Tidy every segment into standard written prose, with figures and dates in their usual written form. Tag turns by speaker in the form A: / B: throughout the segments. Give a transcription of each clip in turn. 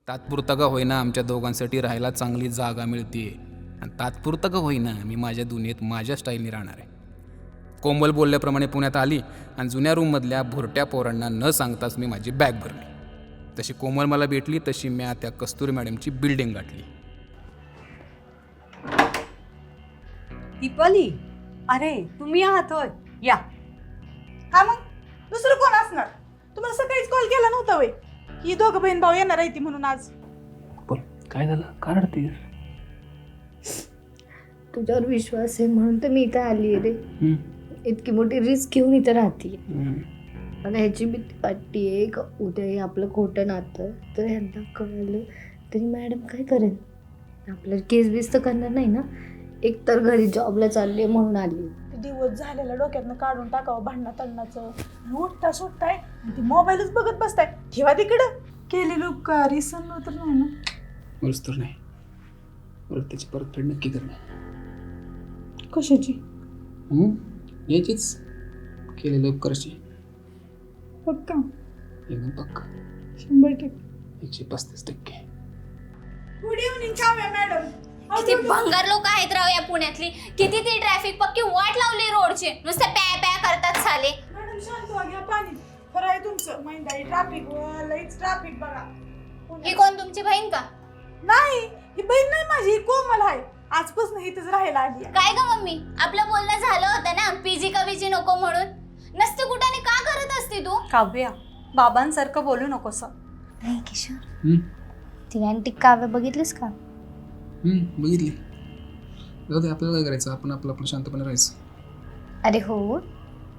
A: तात्पुरता का होईना आमच्या दोघांसाठी राहायला चांगली जागा मिळते आणि तात्पुरता का होईना मी माझ्या दुनियेत माझ्या स्टाईलने राहणार आहे. कोमल बोलल्याप्रमाणे पुण्यात आली आणि जुन्या रूममधल्या भुरट्या पोरांना न सांगताच मी माझी बॅग भरली. तशी कोमल मला भेटली तशी मी त्या कस्तुरी मॅडमची बिल्डिंग गाठली.
B: दीपाली, अरे तुम्ही आहात होय, या.
C: हा मग दुसरं कोण असणार? तुम्हाला सकाळीच कॉल केला नव्हता वय ही दोघं बहीण भाऊ येणार आहे ती म्हणून आज.
A: बोल काय झालं, का रडतेस?
D: तुझ्यावर विश्वास आहे म्हणून तर मी इथं आली आहे रे. इतकी मोठी रिस्क घेऊन इथं राहते. मला ह्याची भीती वाटतेय का उद्या हे आपलं खोटं नातं तर ह्यांना कळलं तरी मॅडम काय करेन. आपल्याला केस बीस तर करणार नाही ना. एक तर घरी जॉबला चालली म्हणून आली.
C: दिवस झालेला डोक्यातनं काढून टाकावं भांडणा तंडणाचं. उठता सुटताय आणि ती मोबाईलच बघत बसताय. ठेवा तिकडं. केलेलं उपकार विसरलो तर नाही ना.
A: बरंच तर नाही, परत त्याची परतफेड नक्की करणार.
C: कशाची?
A: याचीच केलेलं उपकाराची.
C: पक्का?
A: एकदम पक्का.
C: 100%.
A: 135%.
C: Good evening Kavya madam.
E: किती भंगार लोक आहेत राव या पुण्यातली. किती ती ट्रॅफिक पक्की वाट लावली रोडची. नुसतं पॅ पॅ करतात साले.
C: मॅडम शांत व्हा, घ्या पाणी. खरं आहे तुमचं. महिंदाई ट्रॅफिक लईच ट्रॅफिक बघा.
E: ही कोण तुमची बहीण का?
C: नाही, ही बहीण नाही माझी, ही कोमल आहे. आजपासून इथंच राहायला आली आहे.
E: काय ग मम्मी, आपलं बोलणं झालं होतं ना पीजी कवीजी नको म्हणून. नसतं कुठाने का करत असते तू?
B: काव्या, बाबांसारखं बोलू नकोस.
D: नाही किशोर, ती अँटिक काव्य बघितलीस का?
A: बघितली. जाऊ दे, आपल्याला काय करायचं, आपण आपलं शांतपणे राहायचं.
D: अरे हो,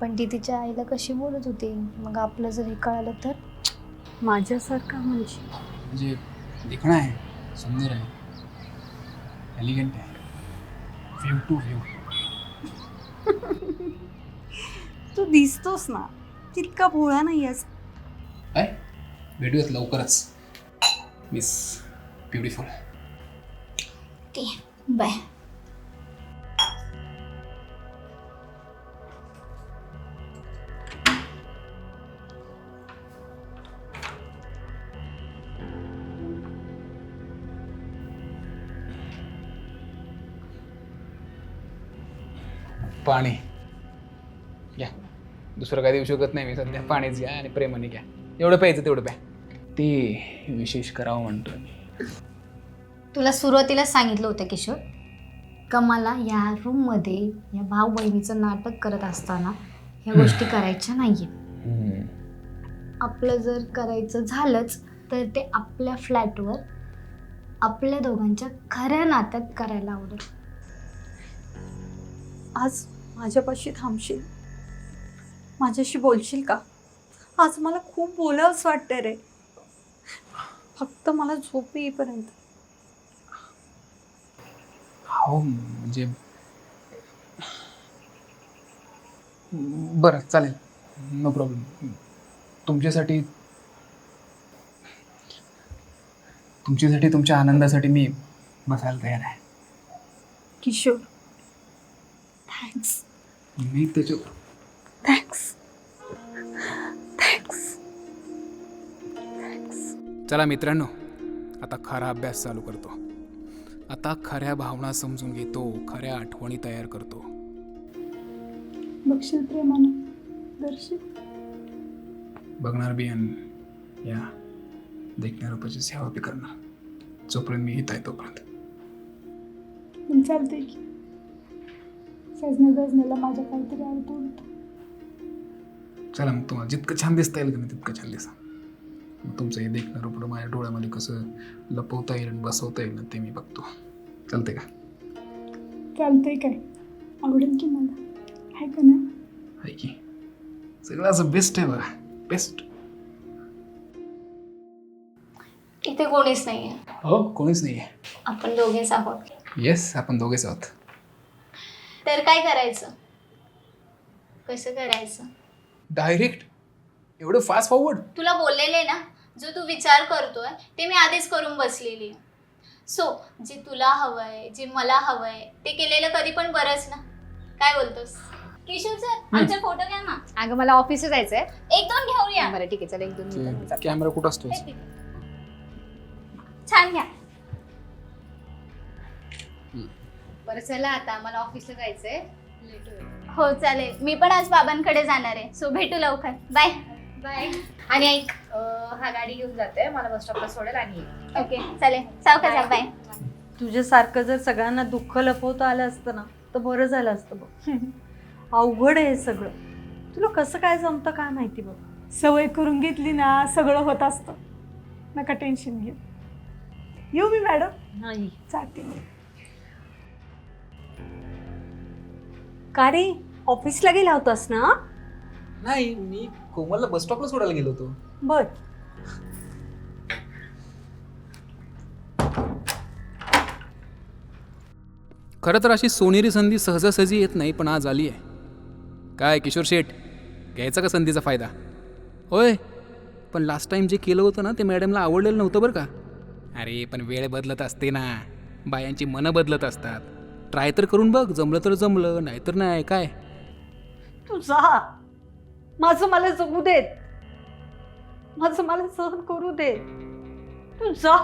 D: पण ती तिच्या आईला कशी बोलत होती. मग आपलं जर हे कळालं तर.
B: माझ्यासारखा म्हणजे
A: म्हणजे देखणं आहे, सुंदर आहे, एलिगंट आहे, व्ह्यू टू व्ह्यू.
B: तू दिसतोस ना तितका भोळा नाही आहेस.
A: काय भेटूयात लवकरच मिस ब्युटिफुल.
E: बाय.
A: पाणी घ्या, दुसरं काय देऊ शकत नाही मी सध्या. पाणीच घ्या आणि प्रेमाने घ्या. एवढं प्यायचं तेवढं प्या. ते विशेष करावं म्हणतो मी.
D: तुला सुरुवातीला सांगितलं होतं किशोर का मला या रूममध्ये या भाऊ बहिणीचं नाटक करत असताना ह्या गोष्टी करायच्या नाहीये. आपलं जर करायचं झालंच तर ते आपल्या फ्लॅटवर आपल्या दोघांच्या खऱ्या नात्यात करायला आवडेल.
B: आज माझ्यापाशी थांबशील, माझ्याशी बोलशील का? आज मला खूप बोलावंच वाटतं रे. फक्त मला झोप येईपर्यंत.
A: हो म्हणजे बरं चालेल, नो प्रॉब्लेम. तुमच्यासाठी तुमच्या आनंदासाठी मी बसायला तयार आहे.
B: किशोर, थँक्स.
A: मी त्याच्या
B: थँक्स. थँक्स.
A: चला मित्रांनो, आता खरा अभ्यास चालू करतो. आता खऱ्या भावना समजून घेतो, खऱ्या आठवणी तयार करतो.
C: बघशील प्रेमानं दर्शित.
A: बघणार बी आणि या देखण्या रूपाची सेवा बी करणार. जोपर्यंत मी हित आहे तोपर्यंत.
C: पण चालतंय की सजण्या गजण्याला माझ्या काहीतरी अर्थ उलट.
A: चला मग, तुम्हाला जितकं छान दिसता येईल का नाही तितकं छान दिसा. मग तुमचं हे देखणं रूप माझ्या डोळ्यामध्ये कसं लपवता येईल आणि बसवता येईल ना ते मी बघतो. चालतंय का?
C: चालतंय काय, आवडेल की मला, आहे का नाही?
A: आहे की, सगळं असं बेस्ट आहे बघा, बेस्ट.
D: इथे कोणीच नाहीये.
A: हो, कोणीच नाही आहे.
D: आपण दोघेच आहोत.
A: येस, आपण दोघेच आहोत.
E: तर काय करायचं? कसं करायचं?
A: डायरेक्ट एवढं फास्ट फॉरवर्ड?
E: तुला बोललेले ना, जो तू विचार करतोय ते मी आधीच करून बसलेली आहे. सो जे तुला हवंय, जे मला हवंय ते केलेलं कधी पण बरंच ना. काय बोलतोस किशोर सर? आमचे फोटो घ्या ना.
F: अगं मला ऑफिसला जायचंय.
E: 1-2 घेऊया.
F: बरं ठीक आहे, चला 1-2 मिनिटं.
A: कॅमेरा कुठं असतो?
E: छान घ्या.
D: बरं चला आता मला ऑफिसला जायचंय, लेट होईल.
E: हो चालेल, मी पण आज बाबांकडे जाणार आहे. सो भेटू लवकर. बाय.
D: बाय. आणि ऐक, हा गाडी घेऊन जाते, मला बस स्टॉपला सोडेल आणि येईल.
E: ओके चालेल, सावकाश जा. बाय.
B: तुझ्यासारखं जर सगळ्यांना दुःख लपवता आलं असतं ना तर बरं झालं असतं बघ. अवघड आहे हे सगळं. तुला कसं काय जमतं काय माहिती बघ.
C: सवय करून घेतली ना सगळं होत असतं. नका टेन्शन घेऊ. येऊ मी मॅडम?
B: नाही.
C: जाते मी.
B: का रे, ऑफिसला गेला होतास ना?
A: नाही, मी कोमलला बस स्टॉपला सोडायला गेलो होतो.
B: बर.
A: खरं तर अशी सोनेरी संधी सहजासहजी येत नाही, पण आज आली आहे. काय किशोर शेठ, घ्यायचा का संधीचा फायदा? होय, पण लास्ट टाइम जे केलं होतं ना ते मॅडमला आवडलेलं नव्हतं बरं का. अरे पण वेळ बदलत असते ना, बायांची मनं बदलत असतात. ट्राय तर करून बघ, जमलं तर जमलं, नाहीतर नाही. काय
B: तू जा. माझं मला जगू देत. माझं मला सहन करू दे. तू जा.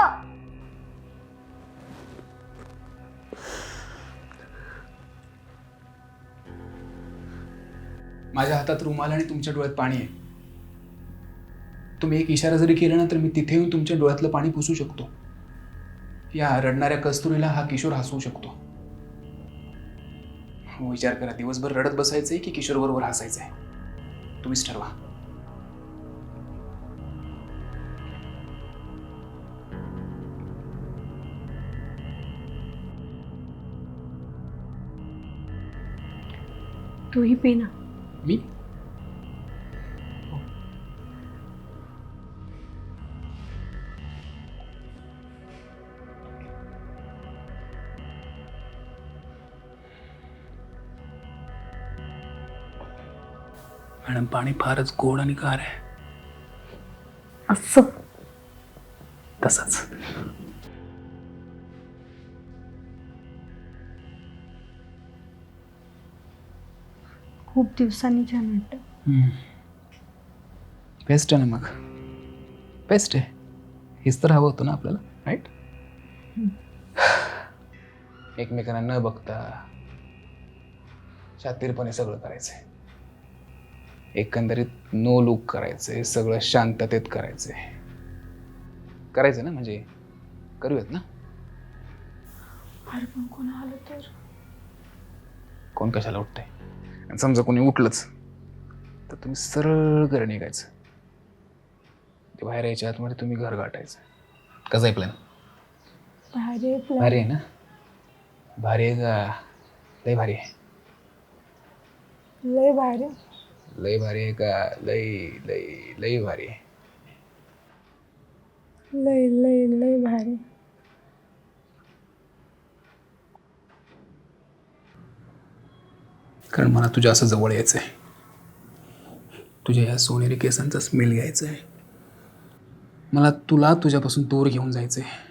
A: माझ्या हातात रुमाल आणि तुमच्या डोळ्यात पाणी आहे. तुम्ही एक इशारा जरी केला ना तर मी तिथे येऊन तुमच्या डोळ्यातलं पाणी पुसू शकतो. या रडणाऱ्या कस्तुरीला हा किशोर हसवू शकतो. विचार करा, दिवसभर रडत बसायचंय की किशोर बरोबर हसायचंय? तुम्हीच ठरवा.
B: तूही पे ना.
A: मी मॅडम, पाणी फारच गोड आणि गार आहे.
B: असं
A: तसंच.
B: खूप दिवसांनी छान वाटतं.
A: बेस्ट आहे ना मग. बेस्ट आहे. हेच तर हवं होतं ना आपल्याला, राईट? एकमेकांना न बघता शातीरपणे सगळं करायचंय. एकंदरीत नो लुक करायचंय, सगळं शांततेत करायचंय. करायचं ना, म्हणजे करूयात ना.
C: अरे पण कोण आलं तर?
A: कोण कशाला उठतंय? आणि समजा कोणी उठलंच तर तुम्ही सरळ घरी निघायचं. ते बाहेर यायच्या आतमध्ये तुम्ही घर गाठायचं. कसं आहे प्लॅन? भारी आहे ना? भारी आहे का? लय भारी आहे.
C: लय भारी.
A: लय भारी आहे का? लय लय लय भारी आहे.
C: लय लय लय भारी.
A: कारण मला तुझ्या असं जवळ यायचं आहे. तुझ्या या सोनेरी केसांचा स्मेल घ्यायचा आहे. मला तुला तुझ्यापासून दूर घेऊन जायचं आहे.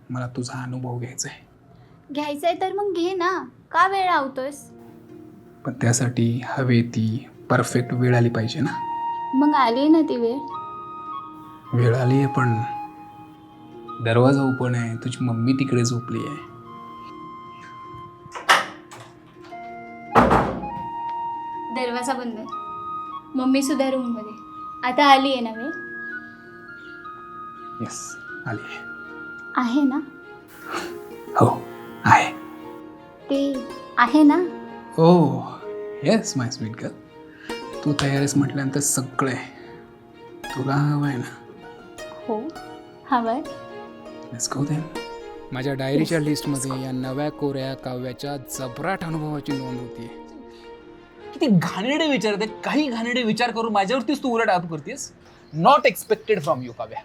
A: मला तुझा अनुभव घ्यायचा आहे.
E: घ्यायचंय तर मग घे ना, का वेळ लावतोयस?
A: पण त्यासाठी हवे ती परफेक्ट वेळ आली पाहिजे ना.
E: मग आली ना ती वेळ.
A: वेळ आली आहे, पण दरवाजा ओपन आहे. तुझी मम्मी तिकडे झोपली आहे.
E: दरवाजा बंद आहे. मम्मी सुद्धा रूम मध्ये. आता आली आहे ना वेळ?
A: येस, आली आहे.
E: आहे ना?
A: हो आहे.
E: ते आहे ना?
A: हो येस माय स्वीट गर्ल. तू तयार आहेस म्हटल्यानंतर सगळं आहे. तुला हवं आहे ना?
E: हो हवंय.
A: Let's go then. माझ्या डायरीच्या लिस्टमध्ये या नव्या कोऱ्या काव्याच्या जबराट अनुभवाची नोंद होती.
F: किती घाणेरडे विचार आहेत. काही घाणेरडे विचार करून माझ्यावरतीच तू उलट आरोप करतेस. Not expected from you Kavya.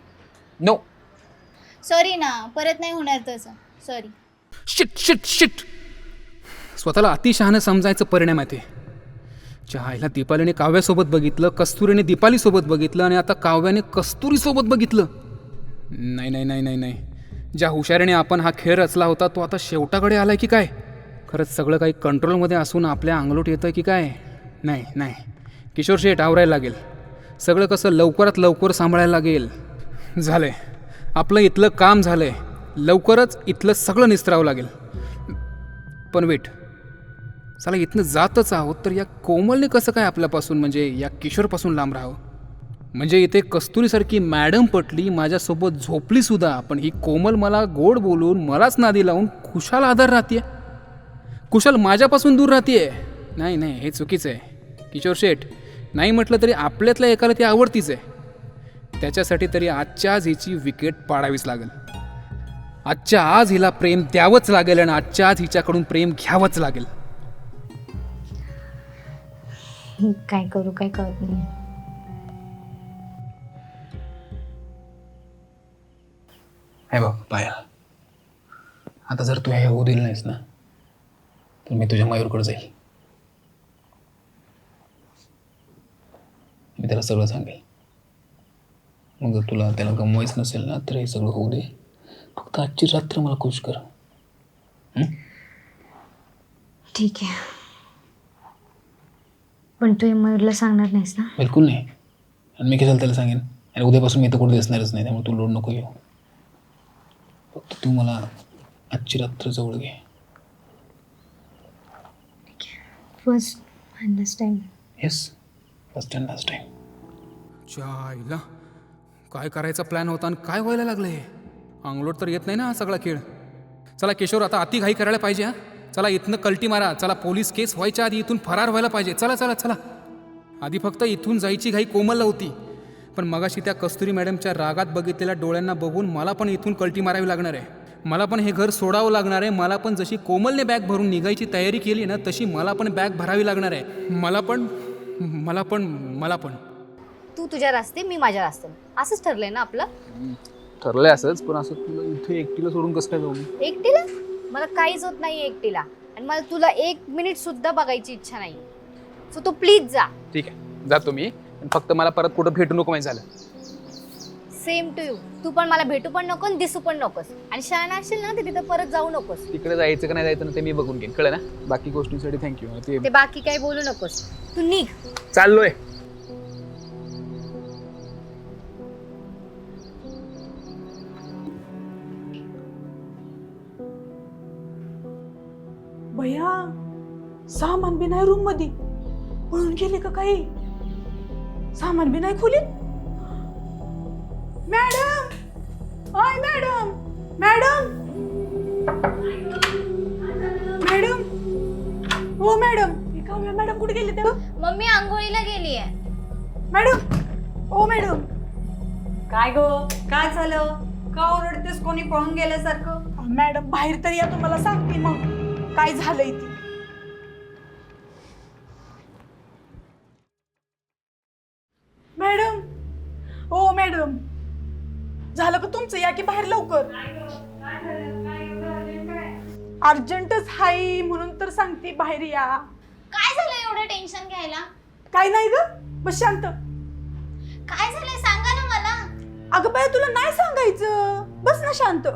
F: No.
E: Sorry ना, परत नाही होणार तसं. सॉरी.
A: Shit shit shit. स्वतःला अतिशहाणं समजायचं परिणाम आहे ते. आईला दीपालीने काव्यासोबत बघितलं, कस्तुरीने दीपालीसोबत बघितलं आणि आता काव्याने कस्तुरीसोबत बघितलं. नाही नाही नाही नाही नाही. ज्या हुशारीने आपण हा खेळ रचला होता तो आता शेवटाकडे आलाय की काय? खरंच सगळं काही कंट्रोलमध्ये असून आपल्या अंगलोट येतं की काय? नाही नाही. किशोर शेठ, आवरायला लागेल. सगळं कसं लवकरात लवकर सांभाळायला लागेल. झालंय. आपलं इथलं काम झालंय, लवकरच इथलं सगळं निस्तरावं लागेल. पण वेट, चला इथनं जातच आहोत तर या कोमलने कसं काय आपल्यापासून म्हणजे या किशोरपासून लांब राहावं? म्हणजे इथे कस्तुरीसारखी मॅडम पटली, माझ्यासोबत झोपली सुद्धा, पण ही कोमल मला गोड बोलून मलाच नादी लावून कुशाल आधार राहतीये, कुशाल माझ्यापासून दूर राहतीये. नाही नाही, हे चुकीचं आहे किशोर शेठ. नाही म्हटलं तरी आपल्यातल्या एकाला ती आवडतीच आहे. त्याच्यासाठी तरी आजच्या आज हिची विकेट पाडावीच लागेल. आजच्या आज हिला प्रेम द्यावंच लागेल आणि आजच्या आज हिच्याकडून प्रेम घ्यावंच लागेल.
D: काय करू काय कळत नाही.
A: हे बघ पायल, आता जर तू हे होऊ दिलं नाहीस ना तर मी तुझ्या मयूरकडे जाईल. मी त्याला सगळं सांगेल. मग जर तुला त्याला गमवायचं नसेल ना तर हे सगळं होऊ दे. फक्त आजची रात्र मला खुश कर.
D: ठीक आहे, पण तू मयूरला सांगणार नाहीस ना?
A: बिलकुल नाही. आणि मी कशाला त्याला सांगेन? आणि उद्यापासून मी तर कुठे दिसणारच नाही, त्यामुळे तू लोड नको घेऊ. फक्त तू मला आजची रात्र जवळ घे.
D: First and last time.
A: Yes, first and last time. चायला काय करायचा प्लॅन होता आणि काय व्हायला लागलंय? अंगलोट तर येत नाही ना हा सगळा खेळ. चला किशोर, आता अति घाई करायला पाहिजे. हा चला इथनं कल्टी मारा. चला पोलीस केस व्हायच्या आधी इथून फरार व्हायला पाहिजे. चला चला चला. आधी फक्त इथून जायची घाई कोमलला होती, पण मगाशी त्या कस्तुरी मॅडमच्या रागात बघितलेल्या डोळ्यांना बघून मला पण इथून कल्टी मारावी लागणार आहे. मला पण हे घर सोडावं लागणार आहे. मला पण जशी कोमलने बॅग भरून निघायची तयारी केली ना तशी मला पण बॅग भरावी लागणार आहे. मला पण
D: तू तुझ्या रस्ते, मी माझ्या रस्त्याने, असंच ठरलंय ना आपलं?
F: ठरलंय असंच, पण असं तुला इथे एकटीला सोडून कसं काय जाऊ?
D: एकटीला? मला काहीच होत नाही एकटीला, आणि मला तुला 1 मिनिट सुद्धा बघायची इच्छा नाही. सो तू प्लीज जा.
F: ठीक आहे, जातो मी. पण फक्त मला परत कुठं भेटू नको माहिती झालं.
D: Same to you. तू पण मला भेटू पण नको आणि दिसू पण नकोस. आणि शहाणा असशील ना तर तिथं परत जाऊ नकोस.
F: तिकडे जायचं का नाही जायचं ना ते मी बघून घेईन, कळलं ना? बाकी गोष्टींसाठी थँक्यू.
D: ते बाकी काही बोलू नकोस. तू निघ.
F: चाललोय.
C: भैया, सामान बी नाही रूम मध्ये. पळून गेले का काही? सामान बी नाही खोलीत. मॅडम, ओय मॅडम, मॅडम, मॅडम, हो मॅडम. काव्या मॅडम कुठे गेले तेव्हा?
E: मम्मी आंघोळीला गेली आहे.
C: मॅडम, ओ मॅडम.
B: काय गो, काय झालं? का ओरडतेस? कोणी पळून गेल्यासारखं?
C: मॅडम बाहेर तरी या, तुम्हाला सांगते मग काय झालंय ती. मॅडम, ओ मॅडम, झालं का तुमचं? या की बाहेर लवकर. अर्जंटच हाय म्हणून तर सांगते, बाहेर या.
E: काय झालं एवढं टेन्शन घ्यायला?
C: काय नाही ग, बस शांत.
E: काय झालंय सांगा ना मला.
C: अगं बाय, तुला नाही सांगायचं, बस ना शांत.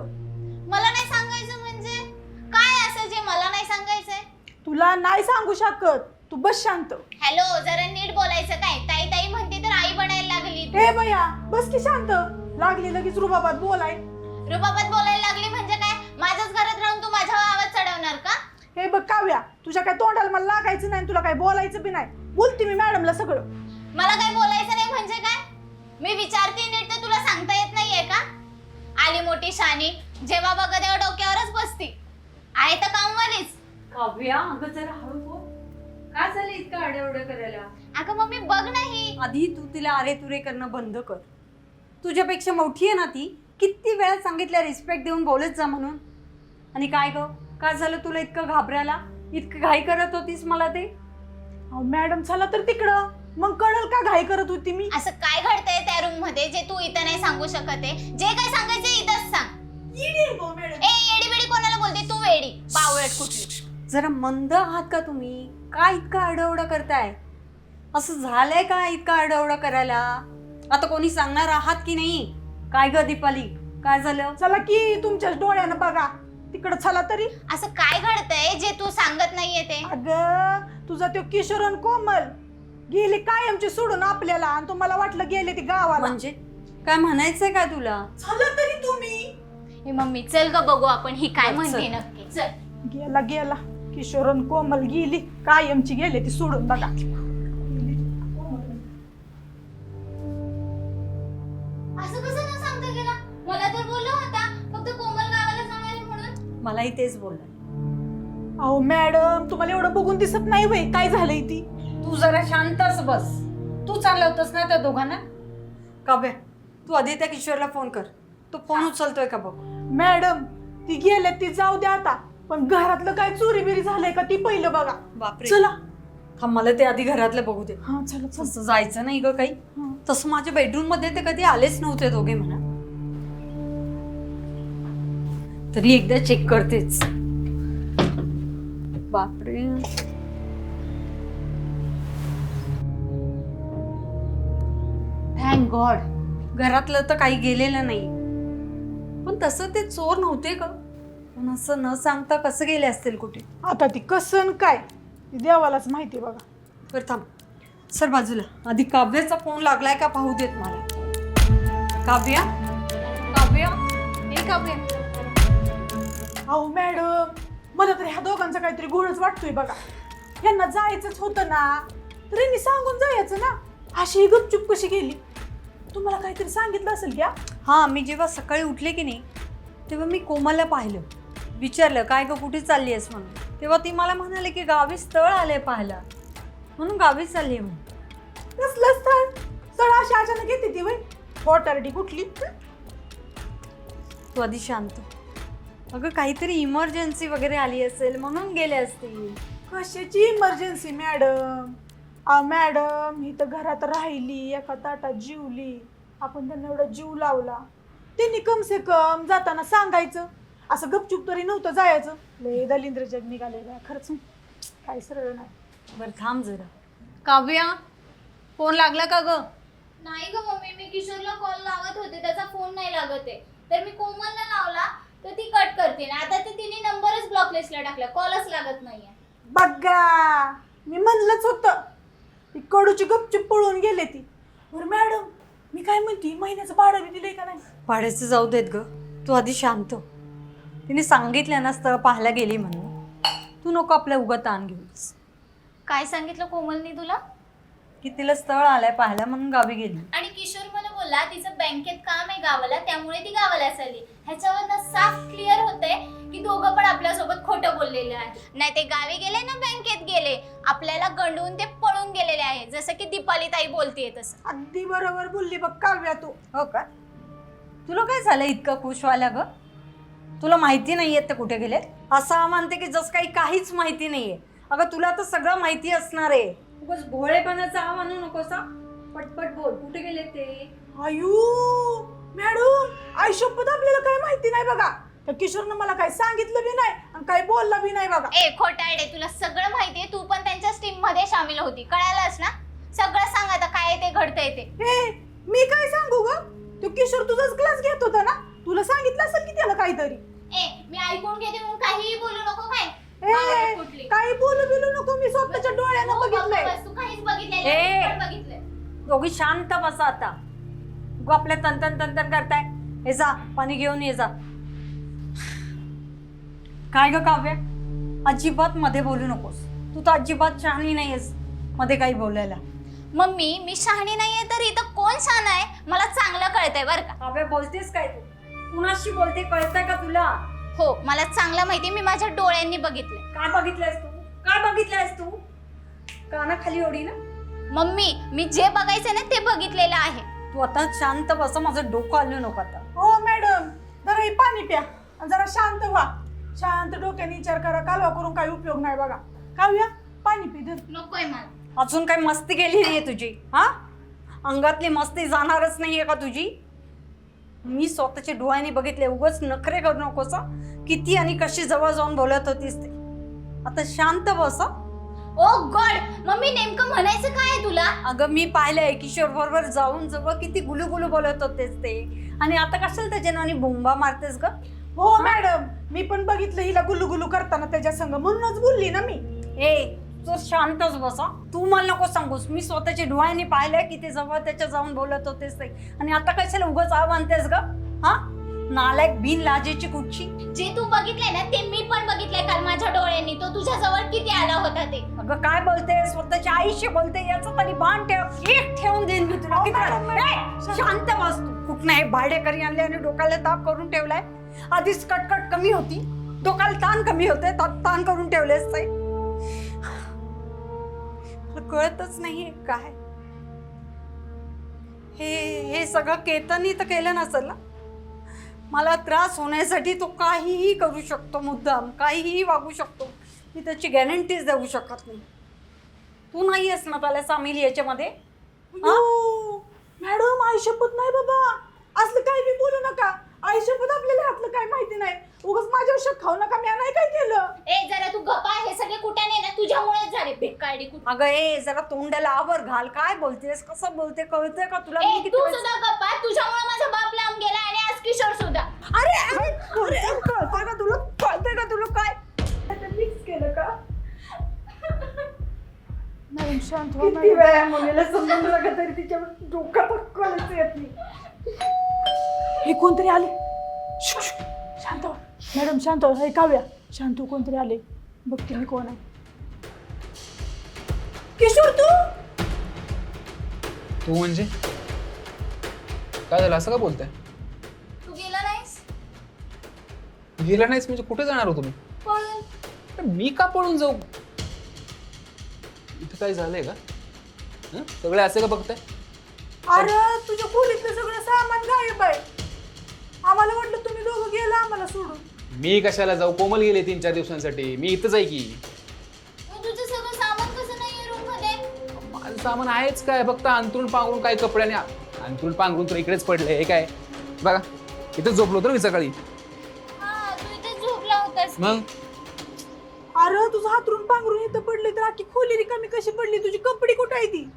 E: मला नाही सांगायचं म्हणजे काय असं जे मला नाही सांगायचंय?
C: तुला नाही सांगू शकत, तू बस शांत.
E: हॅलो, जरा नीट बोलायचं. काय ताई ताई म्हणते तर आई बनायला लागली.
C: हे बया, बस की शांत. लागली लगेच रुबाबात बोलाय.
E: रुबाबात बोलायला लागली म्हणजे काय? माझ्याच घरात राहून तू माझ्यावर आवाज चढवणार का?
C: हे बघ काव्या, तुझ्या काय तोंडाला मला लागायचं नाही, तुला काय बोलायचं बी नाही. बोलते मी मॅडमला सगळं.
E: मला काय बोलायचं नाही म्हणजे काय? मी विचारते नीट तर तुला सांगता येत नाहीये का? आली मोठी शानी, जेव्हा बघा तेव्हा डोक्यावरच बसती. आहे तर कामवालीच.
B: काव्या, अगं जरा हळू बोल. काय झालं इतकं आडेवडं करायला?
E: अगं मम्मी बघ नाही.
B: आधी तू तिला अरे तुरे करणं बंद कर. तुझ्यापेक्षा मोठी आहे ना ती. किती वेळा सांगितलं रिस्पेक्ट देऊन बोलत जा म्हणून. आणि काय ग, काय झालं तुला इतकं घाबरायला? इतकं घाई करत होतीस मला ते?
C: अहो मॅडम, चला तर तिकडं, मग कळल का घाई करत होती मी.
E: असं काय घडतंय त्या रूम मध्ये जे तू इथं नाही सांगू शकत आहे? जे काय सांगायचं इथंच सांग. ए, येडी बेडी कोणाला बोलते तू? वेडी बावळट कुठली.
B: जरा मंद आहात का तुम्ही? काय इतकं आरडाओरडा करताय? असं झालंय का इतकं आरडाओरडा करायला? आता कोणी सांगणार आहात की नाही? काय ग दीपाली, काय झालं?
C: चला की, तुमच्याच डोळ्यानं बघा तिकडं. चला तरी.
E: असं काय घडतंय जे तू सांगत नाहीये ते?
C: अगं, तुझा तो किशोर आणि कोमल गेली कायमची सोडून आपल्याला, आणि तुम्हाला वाटलं गेले ती गावाला.
B: म्हणजे काय म्हणायचंय काय तुला?
C: झालं तरी तुम्ही
E: हे मम्मी चल ग बघू आपण ही काय
B: चल.
E: म्हणते नक्की चल.
C: गेला किशोरन कोमल गेली कायमची गेली ती सोडून बघा.
E: असं कसं न सांगता गेला? मला तर बोलला होता फक्त कोमल गावाला जाणार आहे म्हणून.
B: मलाही तेच बोलला.
C: अहो मॅडम तुम्हाला एवढं बघून दिसत नाही वय काय झालंय ती.
B: तू जरा शांतच बस. तू चाललं होतंस ना त्या दोघांना. काव्या, तू आधी त्या किशोरला फोन कर. तो फोन उचलतोय का बघ.
C: मॅडम ती गेले ती जाऊ द्या आता, पण घरातलं काय चोरी बिरी झालंय का ती पहिलं बघा.
B: बापरे.
C: चला.
B: थांब, मला ते आधी घरातलं बघू दे.
C: हा चला चल.
B: तसं जायचं नाही ग काही.
C: हा.
B: तसं माझ्या बेडरूम मध्ये ते कधी आलेच नव्हते दोघे म्हणा. तरी एकदा चेक करतेच. बापरे. थँक गॉड घरातलं तर काही गेलेलं नाही. पण तसं ते चोर नव्हते का? पण असं न सांगता कसं गेले असतील कुठे?
C: आता ती कसन काय ती देवालाच माहिती बघा.
B: बरं थांब, सर बाजूला. आधी काव्याचा फोन लागलाय का पाहू देत मला. काव्या, काव्या, हे काव्या.
C: अहो मॅडम मला तर ह्या दोघांचा काहीतरी घोळच वाटतोय बघा. यांना जायचंच होतं ना तर यांनी सांगून जायचं ना. अशी ही गपचूप कशी गेली? तुम्हाला काहीतरी सांगितलं असेल क्या?
B: हां, मी जेव्हा सकाळी उठले की नाही तेव्हा मी कोमलला पाहिलं. विचारलं काय ग कुठे चालली आहेस म्हणून. तेव्हा ती मला म्हणाले की गावी स्थळ आलंय पाहायला, म्हणून गावी चालली म्हणून.
C: कसलं स्थळ अशी अचानक येते ती वय पोटारडी कुठली.
B: तू आधी शांत. अगं काहीतरी इमर्जन्सी वगैरे आली असेल म्हणून गेले असतील.
C: कशाची इमर्जन्सी मॅडम? मॅडम ही तर घरात राहिली, एका ताटात जीवली, आपण त्यांना एवढा जीव लावला, त्यांनी कम से कम जाताना सांगायचं. असं गपचूप तरी नव्हतं जायचं. लय दलिंद्र जग निघाले खरंच, काही सरळ नाही.
B: बरं थांब जरा. काव्या, फोन लागला का ग?
E: नाही ग मम्मी, मी किशोरला कॉल लावत होते त्याचा फोन नाही लागत आहे. तर मी कोमलला लावला तर ती कट करते ना. आता ते तिने नंबरच ब्लॉक लिस्टला टाकला, कॉलच लागत नाहीये.
C: बघा मी म्हणलंच होतं ती कडूची गपचूप पळून गेले ती. बरं मॅडम मी काय म्हणते, महिन्याचं भाडं बी दिलंय का नाही?
B: भाड्याचं जाऊ देत ग, तू आधी शांत. तिने सांगितलं ना स्थळ पाहायला गेली म्हणून. तू नको आपल्या उगा ताण घेऊस.
E: काय सांगितलं कोमलनी तुला?
B: की तिला स्थळ आलंय पाहायला म्हणून गावी गेली.
E: आणि किशोर मला बोलला तिचं बँकेत काम आहे गावाला त्यामुळे ती गावाला चालली. ह्याच्यावर साफ क्लिअर होतंय की दोघं पण आपल्यासोबत खोटं बोललेले आहे. नाही ते गावी गेले ना बँकेत गेले, आपल्याला गंडून ते पळून गेलेले आहे. जसं की दीपाली ताई बोलतेय तसं.
C: अगदी बरोबर बोलली बघ काव्या तू.
B: हो का? तुला काय झालं इतकं खुश व्हायला ग? तुला माहिती नाहीये ते कुठे गेले? असं म्हणते की जसं काही काहीच माहिती नाहीये. अगं तुला तर सगळं माहिती असणार आहे. उगाच भोळेपणाचा म्हणू नकोसा. पटपट बोल, कुठे गेले ते?
C: आयु मॅडम आयुष्यपत आपल्याला काय माहिती नाही बघा. त्या किशोरनं मला काय सांगितलं बी नाही आणि काही बोलला बी नाही बघा.
E: ए खोटारडे, तुला सगळं माहितीये. तू पण त्यांच्या टीम मध्ये सामील होती, कळालंच ना? सगळं सांग आता काय ते घडतंय ते.
C: हे मी काय सांगू ग? तो किशोर तुझाच क्लास घेत होता ना, तुला सांगितलं असेल की त्याला काहीतरी.
E: ए मी ऐकून घेते म्हणून काहीही बोलू नको काय.
C: ए
E: कुठली
C: काही बोलू बिलू नको, मी स्वतःच्या डोळ्यानं
E: हो,
C: बघितलंय.
E: बस, तू काहीच बघितलेलं
B: ए!
E: नाही, पण बघितलंय.
B: दोघी शांत बसा आता. गो आपल्या तंतन तंतन करताय. हे जा पाणी घेऊन ये जा. काय ग काव्य, अजिबात मध्ये बोलू नकोस. तू तर अजिबात शहाणी नाहीयेस मध्ये काही बोलायला.
E: मम्मी मी शहाणी नाहीये तर इथं कोण शहाणा आहे मला चांगलं कळतंय बरं का.
B: काव्य बोलतेस काय तू? कुणाशी बोलते कळतंय का तुला?
E: हो मला चांगलं माहिती, मी माझ्या डोळ्यांनी बघितलंय.
B: काय बघितलंयस तू? काय बघितलंयस तू? कानाखाली ओढी ना.
E: मम्मी मी जे बघायचं ना ते बघितलेलं आहे.
B: तू आता शांत बस, माझं डोकं हलू नको आता.
C: हो मॅडम जरा हे पाणी प्या आणि जरा शांत व्हा. शांत डोक्याने विचार करा, कालवा करून काही उपयोग नाही बघा. काव्या पाणी पी धर.
E: नकोय मला.
B: अजून काही मस्ती केली नाहीये तुझी? हा, अंगातली मस्ती जाणारच नाहीये का तुझी? मी स्वतःच्या डोळ्यांनी बघितले. उगाच नखरे करू नकोस. किती आणि कशी जवळ जाऊन बोलत होतीस ते. आता शांत बस.
E: ओ गॉड मम्मी नेमकं म्हणायचं काय आहे तुला?
B: अगं मी पाहिलंय किशोर बरोबर जाऊन जवळ किती गुलू बोलत होतेस ते, आणि आता कशाला त्याच्या नावाने बोंबा मारतेस ग?
C: हो मॅडम मी पण बघितलं हिला गुलू गुलू करताना त्याच्या संग, म्हणूनच बोलली ना मी.
B: ए तर शांतच बसा. तू मला नको सांगूस, मी स्वतःच्या डोळ्यांनी पाहिलंय की ते जवळ त्याच्या जाऊन बोलत होतेस ते. आणि आता कशाला उगाच आव आणतेस ग? हा, नालायक बिन लाजेची कुठची.
E: जे तू बघितलंय ना ते मी पण बघितलंय काल माझ्या डोळ्यांनी. तो तुझ्या जवळ किती आला होता ते.
B: अगं काय बोलते, स्वतःच्या आईशी बोलते, याचं तरी भान ठेव. एक ठेवून देईन मी तुला. किती वेळा? शांत बस तू. कुठनं हे भाडेकरी आणले आणि डोक्याला ताप करून ठेवलाय. आधीच कटकट कमी होती, डोक्याला ताण कमी होते, ताण करून ठेवलेस ते. मला कळतच नाहीये काय हे सगळं केतननी तर केलं नसेल ना. मला त्रास होण्यासाठी तो काहीही करू शकतो, मुद्दाम काहीही वागू शकतो. मी त्याची गॅरंटीच देऊ शकत नाही. तू नाही आहेस ना त्याला सामील याच्यामध्ये.
C: मॅडम आई शपथ नाही बाबा, असलं काही बी बोलू नका. आई शपथ आपल्याला ह्यातलं काय माहिती नाही. उगाच माझ्यावर शक खाऊ नका, मी नाही काय केलं.
E: ए जरा तू गप्पा. हे सगळे कुठे नाही ना तुझ्यामुळेच झाले. बेकारडी कुठे.
B: अगं ए जरा तोंडाला आवर घाल. काय बोलतेस, कसं बोलते, कळतंय का तुला?
E: ए
B: मी किती
E: तू
B: वेळेस-
E: सुद्धा गप्पा. तुझ्यामुळे माझा बाप लांब गेला आणि आज किशोर सुद्धा.
B: अरे अरे अरे, कळतंय का तुला? कळतंय का तुला? काय
C: मिक्स केलं का? मॅडम शांत व्हा.
B: किती वेळा मुलीला समजून लागत तरी तिच्या डोक्यात कळच येत नाही.
C: हे कोणतरी आले. Shush, shush. शांत व्हा मॅडम, शांत व्हा. हे काव्या शांत हो, कोणतरी आले. बघते मी कोण आहे. किशोर तू?
A: तू म्हणजे काय झालं, असं का बोलताय?
E: तू गेला नाहीस?
A: गेला नाहीस म्हणजे कुठे जाणार होतो मी?
E: पळून.
A: पण मी का पळून जाऊ? इथं काय झालंय का? हं? सगळे असे का बघताय?
C: अरे तुझ्या खोलीतलं सगळं सामान गायब आहे. आम्हाला वाटलं तुम्ही दोघं गेला आम्हाला सोडून.
A: मी कशाला जाऊ? कोमल गेले 3-4 दिवसांसाठी. मी इथंच आहे की.
E: मग तुझं सगळं सामान कसं नाहीये रूम मध्ये?
A: माझं सामान आहेच काय, फक्त अंथरूण पांघरून काय कपड्याने अंथरूण पांघरून तर इकडेच पडलंय. हे काय बघा, इथंच झोपलो होतो मी सकाळी.
E: हा तू इथे झोपला होतास.
A: मग
C: अरे तुझं हातरून पांघरून इथं पडले तर आखी खोली रिकामी कशी पडली? तुझी कपडी कुठं आहे ती?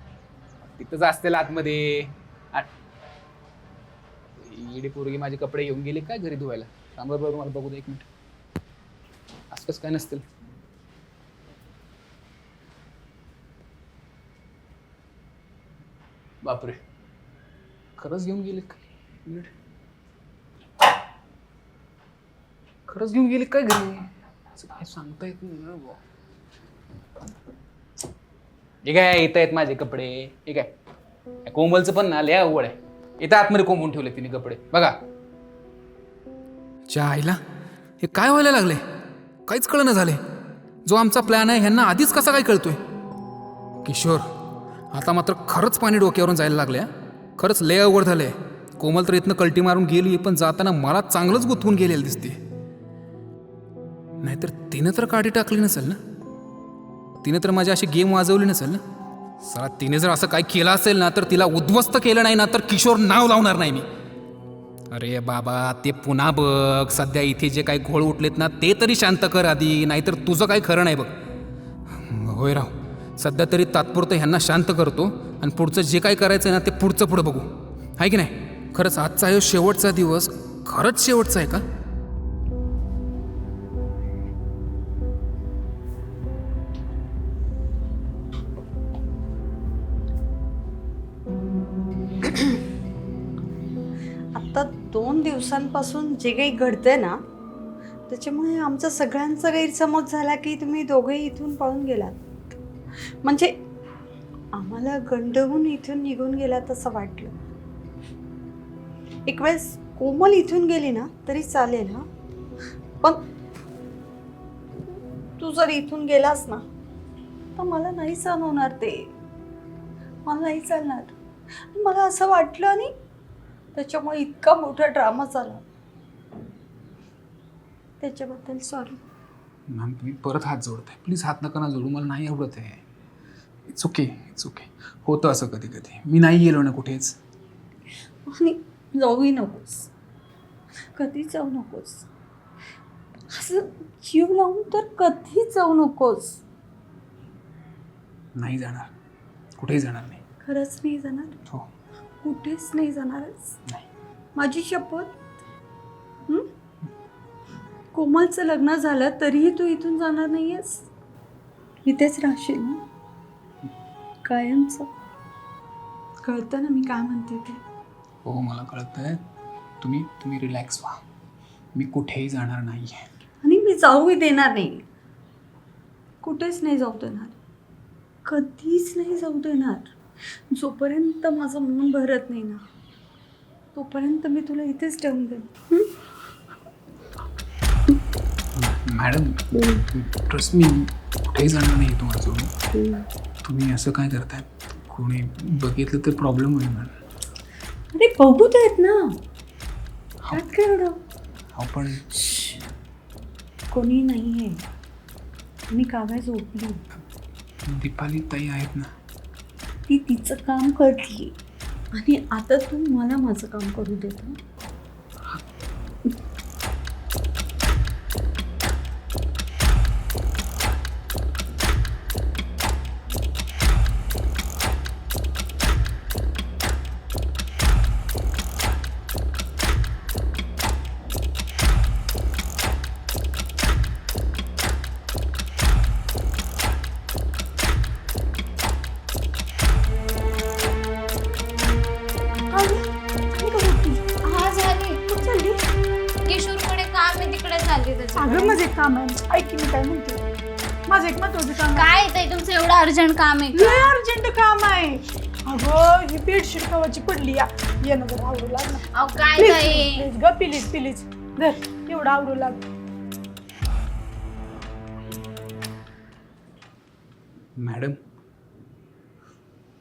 A: तिथंच असते आतमध्ये. इडी पोरगी माझे कपडे घेऊन गेली काय घरी धुवायला? थांबा बरोबर, मला बघू दे 1 मिनिट. असंच काय नसतील. बापरे, खरंच घेऊन गेली काय? मिनिट, खरंच घेऊन गेली काय घरी? असं काय सांगता येत नाही ना बुवा. हे काय, इथं आहेत माझे कपडे. हे काय, कोमलचं पण ना लय अवघड आहे. इथं आतमध्ये कोंबून ठेवले तिने कपडे. बघा, आईला हे काय व्हायला लागले? काहीच कळना झाले. जो आमचा प्लॅन आहे ह्यांना आधीच कसा काय कळतोय? किशोर, आता मात्र खरंच पाणी डोक्यावरून जायला लागले. खरंच लय अवघड झालंय. कोमल तर इथनं कल्टी मारून गेली, पण जाताना मला चांगलंच गुंतवून गेलेलं दिसते. नाहीतर तिनं तर काठी टाकली नसेल ना? तिने तर माझी अशी गेम वाजवली नसेल ना? सरा तिने जर असं काय केलं असेल ना, तर तिला उद्ध्वस्त केलं नाही ना, तर किशोर नाव लावणार नाही मी. अरे बाबा, ते पुन्हा बघ. सध्या इथे जे काही घोळ उठलेत ना, ते तरी शांत कर आधी, नाहीतर तुझं काही खरं नाही बघ. होय राव, सध्या तरी तात्पुरतं ह्यांना शांत करतो आणि पुढचं जे काही करायचं ना ते पुढचं पुढं बघू. आहे की नाही? खरंच आजचा आहे शेवटचा दिवस. खरंच शेवटचा आहे का?
B: आता 2 दिवसांपासून जे काही घडतंय ना, त्याच्यामुळे आमचा सगळ्यांचा गैरसमज झाला की तुम्ही दोघेही इथून पळून गेलात. म्हणजे आम्हाला गंडवून इथून निघून गेलात असं वाटलं. एक वेळेस कोमल इथून गेली ना तरी चालेल हा, पण तू जर इथून गेलास ना तर मला नाही सहन होणार ते. मला नाही चालणार. मला असं वाटलं आणि त्याच्यामुळे इतका मोठा ड्रामा झाला. त्याच्याबद्दल सॉरी.
A: मॅम, तुम्ही परत हात जोडताय. प्लीज हात नका ना जोडू. मला नाही आवडत आहे. It's okay, it's okay. होतं असं कधी कधी. मी नाही गेलो ना कुठेच.
B: आणि जाऊही नकोस, कधीच जाऊ नकोस. असं जीव लावून तर कधीच जाऊ नकोस.
A: नाही जाणार, कुठेही जाणार नाही.
B: खरंच नाही जाणार?
A: हो.
B: कुठेच नाही जाणारच?
A: नाही.
B: माझी शपथ. कोमलचं लग्न झालं तरीही तू इथून जाणार नाहीयेस? इथेच राहशील ना कायमचं? कळतं ना मी काय म्हणते ते.
A: हो मला कळतंय. तुम्ही रिलॅक्स व्हा. मी कुठेही जाणार नाही आहे.
B: आणि मी जाऊही देणार नाही. कुठेच नाही जाऊ देणार. कधीच नाही जाऊ देणार. जोपर्यंत माझं मन भरत नाही ना तोपर्यंत मी तुला इथेच ठेवून देईन.
A: मॅडम ट्रस्ट मी कुठेही जाणार नाही तुम्हाला. तुम्ही असं काय करताय? कोणी बघितलं तर प्रॉब्लेम होईल मॅडम.
B: अरे बघू देत ना. त्यात काय एवढं?
A: आपण
B: कोणी नाही आहे. मी काव्या झोपली.
A: दीपाली ताई आहेत ना.
B: ती तिचं काम करते आणि आता तू मला माझं काम करू देत ना.
E: हा झाली. किशोरकडे काम आहे तिकडे चालली त्याचं.
C: अगं माझं एक काम आहे, ऐक की मी काय म्हणते. माझं एक महत्वाचं काम आहे.
E: काय ताई तुमचं एवढं अर्जंट काम आहे
C: लय
E: का?
C: अर्जंट काम आहे. अगं ही बेडशीट कवाची पडली या. ये ना जरा आवरू लाग ना.
E: अहो काय
C: प्लीज
E: ताई?
C: प्लीज ग प्लीज प्लीज धर एवढं आवरू लाग.
A: मॅडम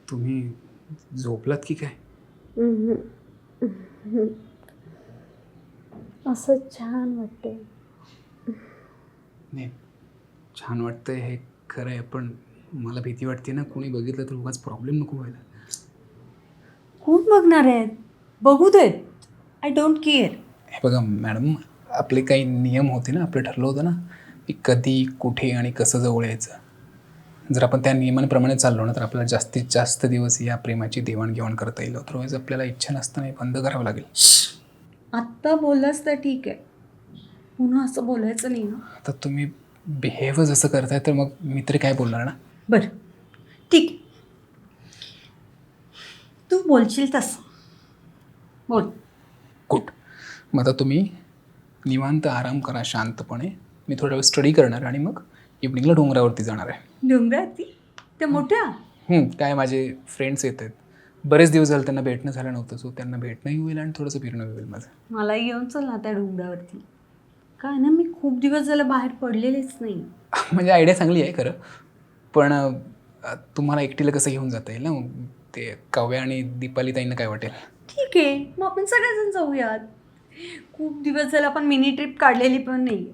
A: तुम्ही झोपलात की काय?
B: असं छान वाटतंय.
A: नाही छान वाटतंय हे खरं आहे, पण मला भीती वाटते ना कोणी बघितलं तर उगाच प्रॉब्लेम नको व्हायला.
B: कोण बघणार आहेत? बघू देत. I don't care.
A: हे बघा मॅडम आपले काही नियम होते ना. आपलं ठरलं होतं ना की कधी कुठे आणि कसं जवळ यायचं. जर आपण त्या नियमांप्रमाणे चाललो ना तर आपल्याला जास्तीत जास्त दिवस या प्रेमाची देवाणघेवाण करता येईल. अदरवाईज आपल्याला इच्छा नसताना बंद करावं लागेल.
B: आत्ता बोललास तर ठीक आहे. पुन्हा असं बोलायचं नाही ना.
A: आता तुम्ही बिहेवच असं करताय तर मग मी तरी काय बोलणार ना.
B: बरं ठीक. तू बोलशील तसं बोल.
A: गुड. मग आता तुम्ही निवांत आराम करा शांतपणे. मी थोडा वेळ स्टडी करणार आणि मग इव्हनिंगला डोंगरावरती जाणार आहे.
B: डोंगरावरती? त्या मोठ्या?
A: काय माझे फ्रेंड्स येत आहेत. बरेच दिवस झाले त्यांना भेटणं झालं नव्हतं. सो त्यांना भेटणंही होईल आणि थोडंसं फिरणं होईल माझं.
B: मलाही घेऊन चल ना त्या डोंगरावरती. काय ना मी खूप दिवस झालं बाहेर पडलेलेच नाही.
A: म्हणजे आयडिया चांगली आहे खरं, पण तुम्हाला एकटीला कसं घेऊन जाता येईल ना. मग ते काव्या आणि दीपाली ताईंना काय वाटेल.
B: ठीक आहे मग आपण सगळेजण जाऊयात. खूप दिवस झालं आपण मिनी ट्रिप काढलेली पण नाही.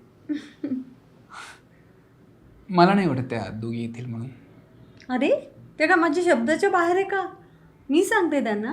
A: मला नाही वाटत त्या दोघी येतील म्हणून.
B: अरे ते का माझ्या शब्दाच्या बाहेर आहे का? मी सांगते त्यांना.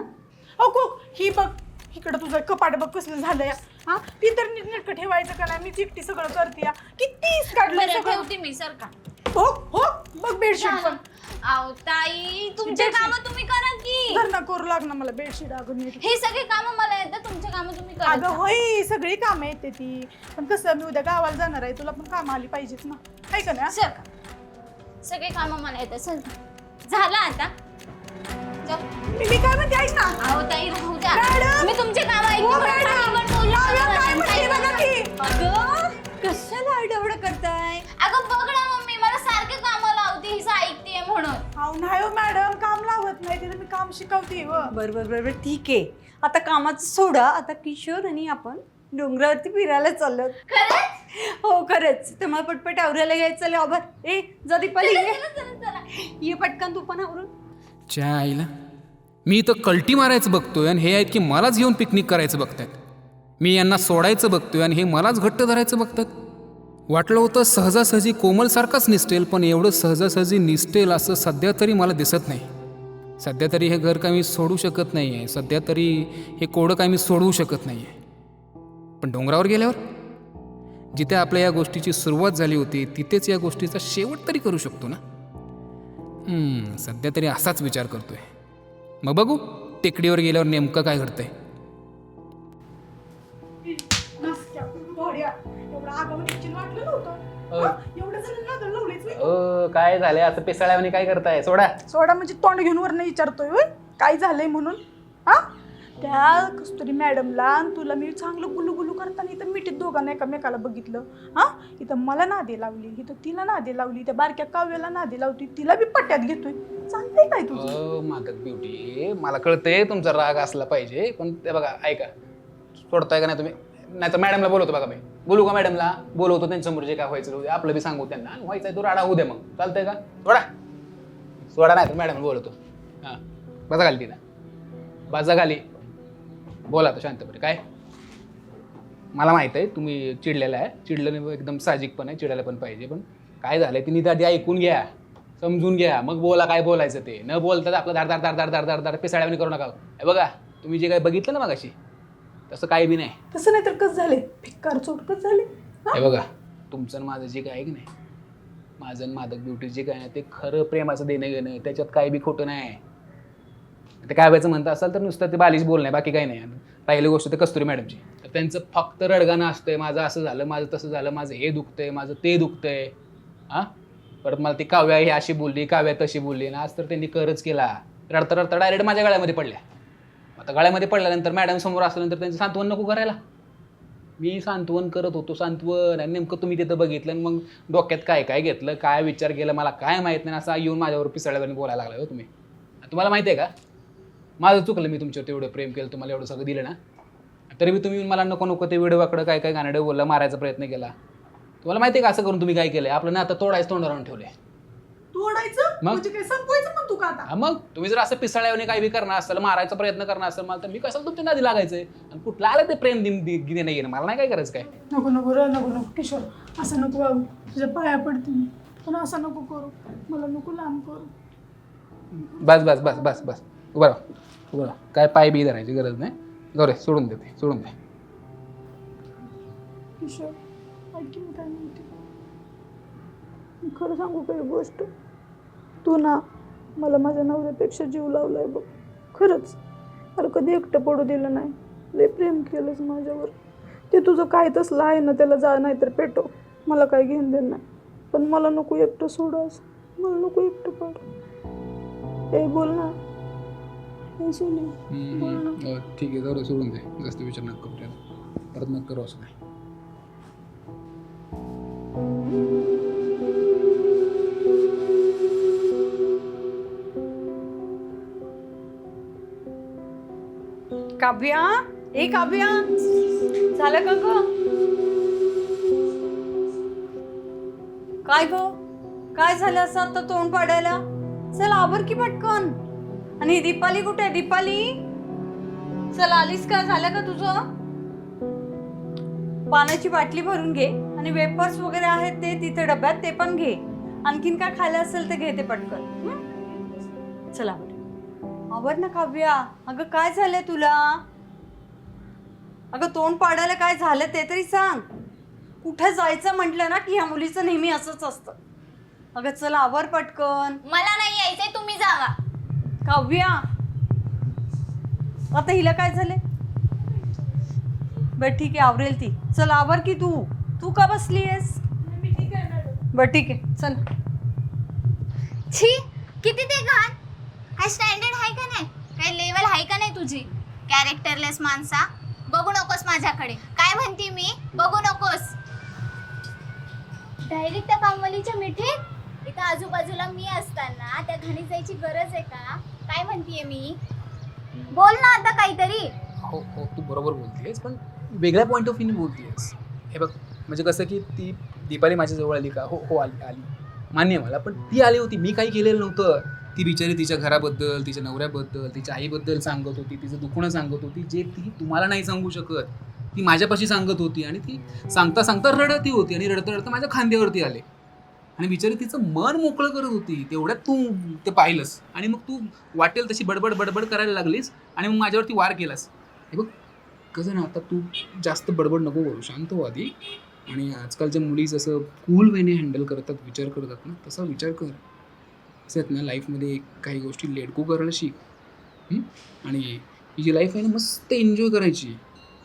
C: अगो ही बघ इकडं तुझं कपाट बघ कसलं झालं या. हा ती तर नीटनेटकं ठेवायचं का नाही. मी चिकटी सगळं करते या. कितीच काढलं
E: बरं
C: सगळं.
E: ठेवते मी सर का.
C: हो हो बघ बेडशीट पण.
E: अहो ताई तुमचे काम तुम्ही करा की.
C: धरणा करू लागणार मला बेडशीट. अगं नीट.
E: हे सगळे काम मला येतात. तुमचे काम तुम्ही
C: अगं
E: करा.
C: होय सगळी कामं येते ती. पण कसं मी उद्या गावाला जाणार आहे. तुला पण कामं आली पाहिजेत ना. आहे का ना.
E: सर का सगळे काम मला येतात. सर झालं आता. जाऊ.
C: मी काय म्हणते ऐक ना.
E: अहो ताई राहू द्या.
C: मॅडम.
E: मी तुमचे काम ऐकते.
C: हो,
E: म्हणून
C: मॅडम.
E: काही पण बोलू
C: काव्या
E: नका.
C: काय म्हणते बघा की.
B: अगं कशाला आरडाओरडा करताय?
E: अगं बघ ना मम्मी मला सारखे काम लावते. हिचं ऐकते म्हणून.
C: अहो नाही हो मॅडम काम लावत नाही तिला मी काम शिकवते व.
B: बरं बरं बरं ठीक आहे. आता कामाचं सोडा. आता किशोर आणि आपण डोंगरावरती फिरायला चाललो.
E: खरंच?
B: हो खरंच. तर मला पटपट आवरायला घ्यायचं चल आभार. ए जा दीपाली ये.
E: चला.
B: ये पटकन तू पण आवरून.
A: च्या आईला मी इथं कल्टी मारायचं बघतोय आणि हे आहेत की मलाच घेऊन पिकनिक करायचं बघतायत. मी यांना सोडायचं बघतोय आणि हे मलाच घट्ट धरायचं बघतात. वाटलं होतं सहजासहजी कोमलसारखाच निसटेल, पण एवढं सहजासहजी निसटेल असं सध्या तरी मला दिसत नाही. सध्या तरी हे घर काय मी सोडू शकत नाही आहे. सध्या तरी हे कोडं काय मी सोडवू शकत नाही आहे. पण डोंगरावर गेल्यावर जिथे आपल्या या गोष्टीची सुरुवात झाली होती तिथेच या गोष्टीचा शेवट तरी करू शकतो ना. सध्या तरी असाच विचार करतोय. मग बघू टेकडीवर गेल्यावर नेमकं काय घडतंय.
C: नसत्या, घोड्या. एवढं आगाऊ निश्चित वाटलं नव्हतं. एवढं जणांना नादाला लावलंयच व्हय.
F: काय झालंय असं पिसाळ्यावानी काय करताय? सोडा.
C: सोडा म्हणजे तोंड घेऊन वरनं विचारतोय होय काय झालंय म्हणून. हा त्या कस्तुरी मॅडमला आणि तुला मी चांगलं गुलू करताना इथं मिठीत दोघांना एकामेकाला बघितलं. हा इथं मला नादी लावली, इथं तिला नादी लावली, त्या बारक्या काव्याला नादी लावती, तिला बी पट्ट्यात घेतोय. चालतंय काय तुझं?
A: मादक ब्युटी, मला कळतंय तुमचा राग असला पाहिजे, पण ते बघा ऐका, सोडताय का नाही तुम्ही? नाही तर मॅडमला बोलवतो बघा मी. बोलू का मॅडमला? बोलवतो, त्यांच्यासमोर जे काय व्हायचं होतं आपलं बी सांगू त्यांना. व्हायचंय तो राडा होऊ दे, मग चालतंय का? सोडा नाही तर मॅडमला बोलवतो. हां बसा खाली तिला, बाजा खाली, बोला तर शांतपणे. काय मला माहित आहे तुम्ही चिडलेला आहे, चिडलं एकदम साहजिक पण आहे, चिडायला पण पाहिजे. पण काय झालंय तिने आधी ऐकून घ्या, समजून घ्या, मग बोला काय बोलायचं ते. न बोलता आपलं धार धार धार धार धार धार धार पिसाळ्यावानी करू नका. हे बघा तुम्ही जे काय बघितलं ना मगाशी, तसं काही बी नाही.
C: तसं नाही तर कसं झाले, भिक्कार चोटकच झाले.
A: हे बघा तुमचं आणि माझं जे काय आहे की नाही, माझं आणि मादक ब्युटी जे काय आहे ते खरं प्रेमाचं देणं घेणं, त्याच्यात काही बी खोटं नाही. ते काय व्हायचं म्हणतं असाल तर नुसतं ते बालिश बोलणं आहे, बाकी काही नाही. पहिली गोष्ट ते कस्तुरी मॅडमची, तर त्यांचं फक्त रडगाणं असतंय, माझं असं झालं, माझं तसं झालं, माझं हे दुखतंय, माझं ते दुखतंय. हां परत मला ती काव्या ही अशी बोलली, काव्या तशी बोलली ना, आज तर त्यांनी करच केला. रडता रडता डायरेक्ट माझ्या गळ्यामध्ये पडल्या. आता गळ्यामध्ये पडल्यानंतर मॅडम समोर असल्यानंतर त्यांचं सांत्वन नको करायला. मी सांत्वन करत होतो, सांत्वन, आणि नेमकं तुम्ही तिथं बघितलं आणि मग डोक्यात काय काय घेतलं, काय विचार केला मला काय माहीत नाही, असं येऊन माझ्यावर पिसाळ्यावर बोलायला लागला हो तुम्ही. तुम्हाला माहिती आहे का माझं चुकलं, मी तुमच्यावर तेवढं प्रेम केलं, तुम्हाला एवढं सगळं दिलं ना, तरी मी तुम्ही मला नको नको ते व्हिडिओकडं काय काय गाणं बोलला, मारायचा प्रयत्न केला. तुम्हाला माहिती आहे का असं करून तुम्ही काय केलंय? आपलं ना आता तोडायचं तोंडावर आणून ठेवलंय.
C: तोडायचं
A: मग?
C: म्हणजे काय संपवायचं पण तू का आता?
A: मग तुम्ही जर असं पिसाळ्याने काही बी करणार असेल, मारायचा प्रयत्न करणार असेल मला, तर मी कसं तुमच्या नादी लागायचंय? आणि कुठलं आलं ते प्रेम गिने नाही, मला नाही काय करायचं. काय
C: नको नको रे, नको नको किशोर, असं नको बाबू, तुझ्या पाया पडते मी, पण असं नको करू, मला नको लांब करू.
A: बस बस बस बस बस उभं राहा, उभं राहा. काय पाय बी धरायची गरज नाही. जाऊ रे, सोडून देते, सोडून दे.
C: किशोर ऐक की मी काय म्हणते, मी खरं सांगू का एक गोष्ट, तू ना मला माझ्या नवऱ्यापेक्षा जीव लावलाय बघ, खरंच. अरे कधी एकटं पडू दिलं नाही, लय प्रेम केलंस माझ्यावर. ते तुझं काय तसलं आहे ना, त्याला जा नाही तर पेटव, मला काय घेऊन देणं नाही. पण मला नको एकटं सोडास, मला नको एकटं पड. ए बोल ना, ए सोनी बोल ना.
A: ठीक आहे, जाऊ रे, सोडून दे, जास्त विचार नका करू त्याला, परत नका करू असं काय.
B: काव्या, ए काव्या, झालं का ग? काय ग, काय झालं असं आता तोंड पाडायला? चल आवर की पटकन. आणि दीपाली कुठे आहे? दीपाली चल, आलीस का? झालं का तुझं? पाण्याची बाटली भरून घे, आणि वेफर्स वगैरे आहेत ते तिथे डब्यात, ते पण घे. आणखीन काय खायला असेल तर घे ते पटकन. चला आवर ना काव्या. अगं काय झालंय तुला? अगं तोंड पाडायला काय झालं ते तरी सांग. कुठे जायचं म्हटलं ना की ह्या मुलीचं नेहमी असंच असतं. अगं चल आवर पटकन.
E: मला नाही यायचंय, तुम्ही जावा.
B: काव्या, आता हिला काय झालंय? बरं ठीक आहे, आवरेल ती. चल आवर की तू. तू का बसली आहेस? बरं ठीक आहे, चल.
E: छी, किती ते घाण. काय स्टँडर्ड आहे का नाही? काय लेवल आहे का नाही तुझी? कॅरेक्टरलेस माणसा, बघू नकोस माझ्याकडे. काय म्हणते मी? बघू नकोस. डायरेक्ट त्या कामवालीच्या मिठीत. इथं आजूबाजूला मी असताना त्या घाणीत जायची गरज आहे का? काय म्हणतेय मी? बोल ना आता काहीतरी.
A: हो हो, तू बरोबर बोलतेस, पण वेगळ्या पॉईंट ऑफ व्ह्यूने बोलतेस. हे बघ, म्हणजे कसं की ती दीपाली माझ्या जवळ आली का? हो हो आली आली, मान्य मला. पण ती आली होती, मी काही केलेलं नव्हतं. ती बिचारी तिच्या घराबद्दल, तिच्या नवऱ्याबद्दल, तिच्या आईबद्दल सांगत होती, तिचं दुखणं सांगत होती, जे ती तुम्हाला नाही सांगू शकत, ती माझ्यापाशी सांगत होती. आणि ती सांगता सांगता रडती होती, आणि रडता रडता माझ्या खांद्यावरती आले, आणि बिचारी तिचं मन मोकळं करत होती. तेवढ्यात तू ते पाहिलंस, आणि मग तू वाटेल तशी बडबड बडबड करायला लागलीस, आणि मग माझ्यावरती वार केलास. हे बघ कसं ना, आता तू जास्त बडबड नको करू, शांत हो आधी. आणि आजकालच्या मुली जसं कूल वेने हँडल करतात, विचार करतात ना, तसा विचार कर. असं आहेत ना, लाईफमध्ये काही गोष्टी लेटगो करायला शिक. आणि ही जी लाईफ आहे ना, मस्त एन्जॉय करायची.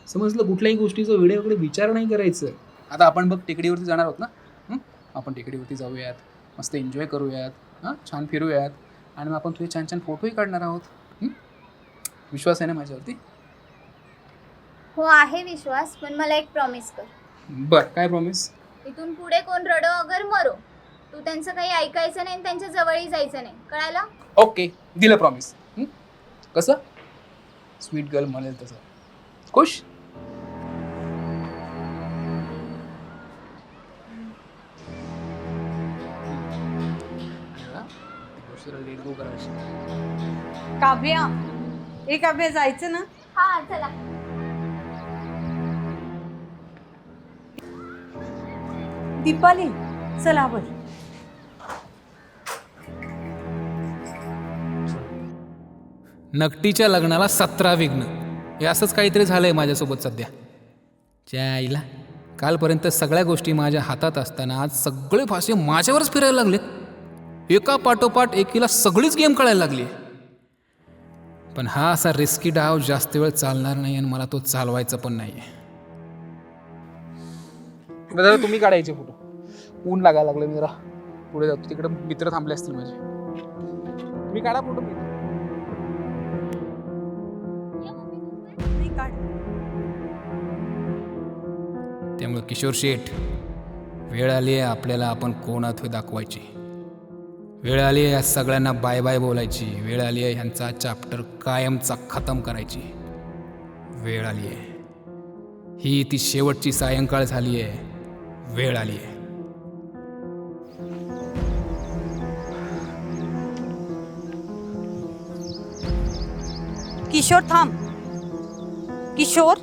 A: समजलं? कुठल्याही गोष्टीचं वेळेकडे विचार नाही करायचं. आता आपण बघ टेकडीवरती जाणार आहोत ना. आपण टेकडीवरती जाऊयात, मस्त एन्जॉय करूयात, हां छान फिरूयात आणि मग आपण तुझे छान छान फोटोही काढणार आहोत. विश्वास आहे ना माझ्यावरती?
E: हो आहे विश्वास, पण मला एक प्रॉमिस कर.
A: बरं, काय प्रॉमिस?
E: इथून पुढे कोण रडो अगर मरो, तू त्यांचं काही ऐकायचं नाही आणि त्यांच्या जवळही जायचं नाही, कळालं?
A: ओके, दिलं प्रॉमिस. कसं स्वीट गर्ल म्हणेल तसं. खुश? लेट गो करायची.
B: काव्या, ए काव्या, जायचं ना?
E: हा चला.
B: दीपाली, चला बर.
A: नकटीच्या लग्नाला 17 विघ्न, हे असंच काहीतरी झालंय माझ्यासोबत सध्या. त्या आईला कालपर्यंत सगळ्या गोष्टी माझ्या हातात असताना आज सगळे फासे माझ्यावरच फिरायला लागलेत. एका पाठोपाठ एकीला सगळीच गेम कळायला लागली. पण हा असा रिस्की डाव जास्त वेळ चालणार नाही आणि मला तो चालवायचा पण नाही. जरा तुम्ही काढायचे फोटो, ऊन लागायला लागलं. मी जरा पुढे जातो, तिकडे मित्र थांबले असतील माझे. तुम्ही काढा फोटो.
B: नाही काढ.
A: त्यामुळे किशोर शेठ, वेळ आली आहे आपल्याला आपण कोण आहोत हे दाखवायची. वेळ आली आहे या सगळ्यांना बाय बाय बोलायची. वेळ आली आहे ह्यांचा चॅप्टर कायमचा खतम करायची. वेळ आली आहे. ही ती शेवटची सायंकाळ झाली आहे. वेळ आली आहे.
B: किशोर थांब. किशोर,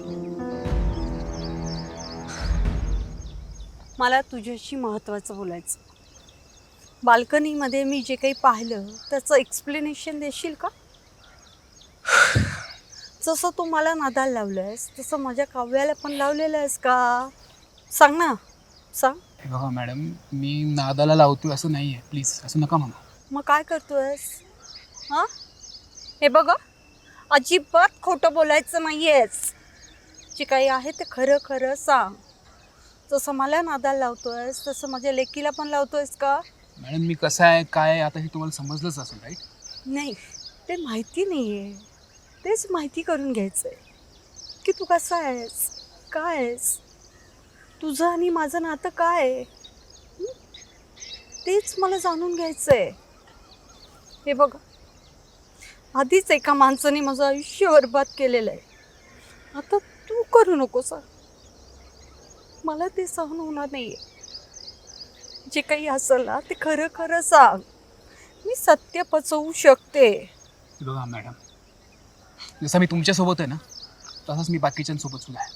B: मला तुझ्याशी महत्त्वाचं बोलायचं. बाल्कनीमध्ये मी जे काही पाहिलं त्याचं एक्सप्लेनेशन देशील का? जसं तू मला नादाला लावलंयस तसं माझ्या काव्याला पण लावलेलं आहेस का? सांग ना, सांग.
A: बघा मॅडम, मी नादाला लावतोय असं नाही आहे. प्लीज असं नका म्हणा.
B: मग काय करतोयस? हां, हे बघ, अजिबात खोटं बोलायचं नाही आहेस. जे काही आहे ते खरं खरं सांग. जसं मला नादाला लावतोयस तसं माझ्या लेकीला पण लावतोयस का?
A: मॅडम, मी कसं आहे काय आहे आता हे तुम्हाला समजलंच असेल, राईट?
B: नाही, ते माहिती नाही आहे. तेच माहिती करून घ्यायचं आहे की तू कसा आहेस, काय आहेस, तुझं आणि माझं नातं काय आहे. तेच मला जाणून घ्यायचं आहे. हे बघ, आधीच एका माणसाने माझं आयुष्य बरबाद केलेलं आहे. आता तू करू नकोस. मला ते सहन होणार नाही आहे. जे काही असेल ना ते खरं खरं सांग. मी सत्य पचवू शकते.
A: बघा मॅडम, जसं मी तुमच्यासोबत आहे ना तसंच मी बाकीच्यांसोबत सुद्धा आहे.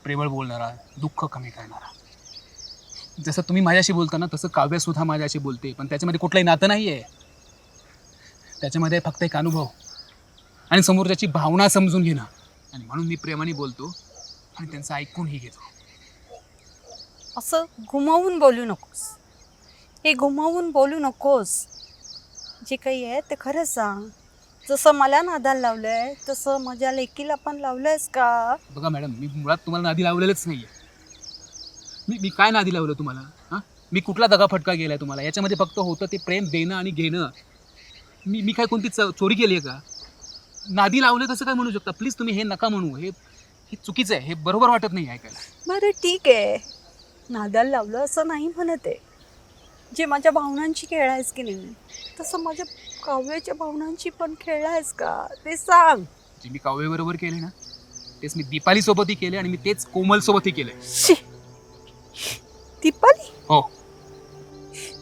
A: प्रेमळ बोलणारा, दुःख कमी करणारा. जसं तुम्ही माझ्याशी बोलता ना तसं काव्यसुद्धा माझ्याशी बोलते. पण त्याच्यामध्ये कुठलंही नातं नाही आहे. त्याच्यामध्ये फक्त एक अनुभव आणि समोरच्याची भावना समजून घेणं. आणि म्हणून मी प्रेमाने बोलतो आणि त्यांचं ऐकूनही घेतो.
B: असं घुमावून बोलू नकोस. हे घुमावून बोलू नकोस. जे काही आहे ते खरं सांग. जसं मला नादाला लावलं आहे तसं माझ्या लेकीला पण लावलं आहेस का?
A: बघा मॅडम, मी मुळात तुम्हाला नादी लावलेलंच नाही आहे. मी काय नादी लावलं तुम्हाला? हां, मी कुठला दगाफटका गेला आहे तुम्हाला? याच्यामध्ये फक्त होतं ते प्रेम देणं आणि घेणं. मी काय कोणती चोरी केली आहे का? नादी लावलं कसं काय म्हणू शकता? प्लीज तुम्ही हे नका म्हणू. हे चुकीचं आहे. हे बरोबर वाटत नाही ऐकायला.
B: बरं ठीक आहे, नादाला लावलं असं नाही म्हणत आहे. जे माझ्या भावनांची खेळायस की नाही तसं माझ्या काव्याच्या भावनांची पण खेळायस का ते सांग.
A: जे मी काव्याबरोबर केले ना तेच मी दीपालीसोबतही केले आणि मी तेच कोमलसोबतही केले.
B: शी, दीपाली?
A: हो.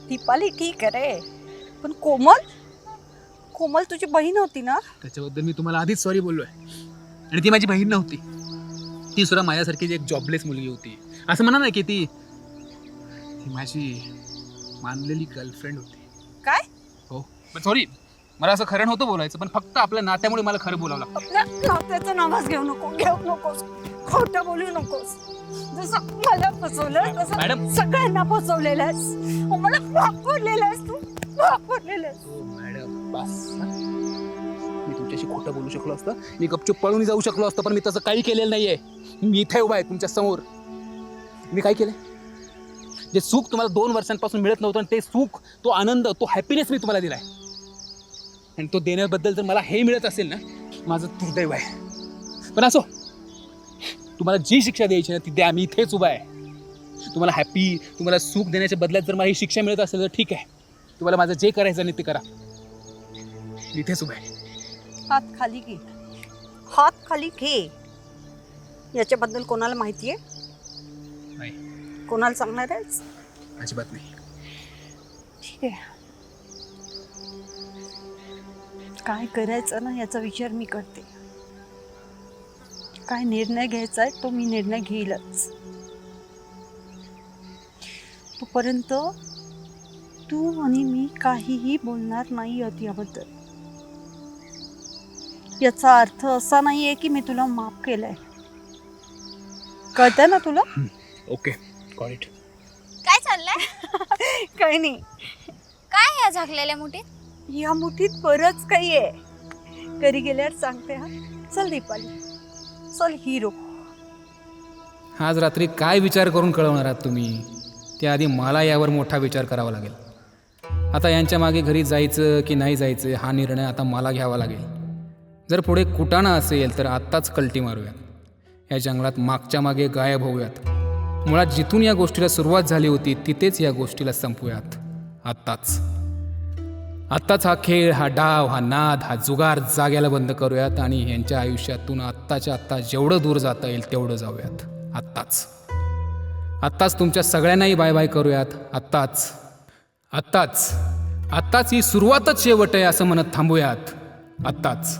B: दीपाली ठीक आहे रे, पण कोमल? कोमल तुझी बहीण होती ना?
A: त्याच्याबद्दल मी तुम्हाला आधीच सॉरी बोललो आहे. आणि ती माझी बहीण नव्हती. ती सुद्धा माझ्यासारखी एक जॉबलेस मुलगी होती. असं म्हणा ना की ती माझी मानलेली गर्लफ्रेंड होती.
B: काय?
A: हो, पण सॉरी, मला असं खरं नव्हतं बोलायचं. पण फक्त आपल्या नात्यामुळे मला खरं बोलावं लागतं.
B: आपल्या नात्याचं नावच घेऊ नकोस. खोटं बोलू नकोस. जसं मला फसवलं तसं
A: मॅडम.
B: सगळ्यांना फसवलेलं आहेस. मला वापरलेलं आहेस तू, वापरलेलं आहेस.
A: हो मॅडम, बस. मी तुमच्याशी खोटं बोलू शकलो असतं. मी गपचूप पळून जाऊ शकलो असतो. पण मी तसं काही केलेलं नाहीये. मी इथे उभा आहे तुमच्या समोर.
F: मी काय केलं? जे सुख तुम्हाला 2 वर्षांपासून मिळत नव्हतं आणि ते सुख, तो आनंद, तो हॅपीनेस मी तुम्हाला दिलाय. आणि तो देण्याबद्दल जर मला हे मिळत असेल ना, माझं दुर्दैव आहे. पण असो, तुम्हाला जी शिक्षा द्यायची ना ती द्या. मी इथेच उभा आहे. तुम्हाला हॅपी, तुम्हाला सुख देण्याच्या बदल्यात जर मला ही शिक्षा मिळत असेल तर ठीक आहे. तुम्हाला माझं जे करायचं नाही ते करा. मी इथेच उभा आहे.
B: हात खाली घे, हात खाली घे. याच्याबद्दल कोणाला माहिती आहे?
F: नाही,
B: कोणाला सांगणार आहेस?
F: अजिबात नाही.
B: ठीक आहे. काय करायचं ना याचा विचार मी करते. काय निर्णय घ्यायचा आहे तो मी निर्णय घेईलच. तोपर्यंत तू आणि मी काहीही बोलणार नाही आहोत याबद्दल. याचा अर्थ असा नाहीये की मी तुला माफ केलंय. कळतंय ना तुला?
F: Okay, got it.
E: काय चाललंय?
B: काही नाही.
E: काय या झाकलेल्या मुठीत?
B: या मुठीत बरंच काही आहे. घरी गेल्यावर सांगते. हा, चल दीपाली, चल हिरो.
A: आज रात्री काय विचार करून कळवणार आहात तुम्ही? त्याआधी मला यावर मोठा विचार करावा लागेल. आता यांच्या मागे घरी जायचं की नाही जायचं हा निर्णय आता मला घ्यावा लागेल. जर पुढे कुटाणा असेल तर आत्ताच कल्टी मारूयात. या जंगलात मागच्या मागे गायब होऊयात. मुळात जिथून या गोष्टीला सुरुवात झाली होती तिथेच या गोष्टीला संपवूयात. आत्ताच हा खेळ, हा डाव, हा नाद, हा जुगार जाग्याला बंद करूयात आणि यांच्या आयुष्यातून आत्ताच्या आत्ता जेवढं दूर जाता येईल तेवढं जाऊयात. आत्ताच तुमच्या सगळ्यांनाही बाय बाय करूयात. आत्ताच ही सुरुवातच शेवट आहे असं म्हणत थांबूयात. आत्ताच.